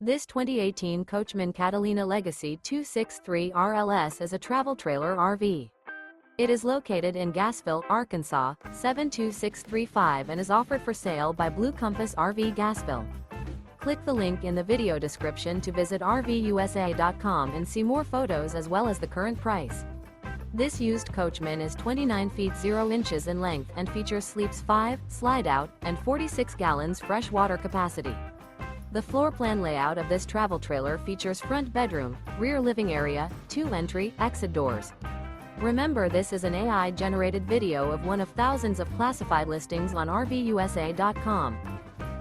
This 2018 Coachmen Catalina Legacy 263 RLS is a travel trailer RV. It is located in Gassville, Arkansas, 72635 and is offered for sale by Blue Compass RV Gassville. Click the link in the video description to visit RVUSA.com and see more photos as well as the current price. This used Coachman is 29 feet 0 inches in length and features sleeps 5, Slideout, and 46 gallons fresh water capacity. The floor plan layout of this travel trailer features front bedroom, rear living area, 2 entry, exit doors. Remember, this is an AI-generated video of one of thousands of classified listings on RVUSA.com.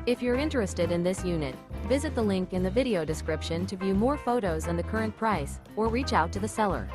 If you're interested in this unit, visit the link in the video description to view more photos and the current price, or reach out to the seller.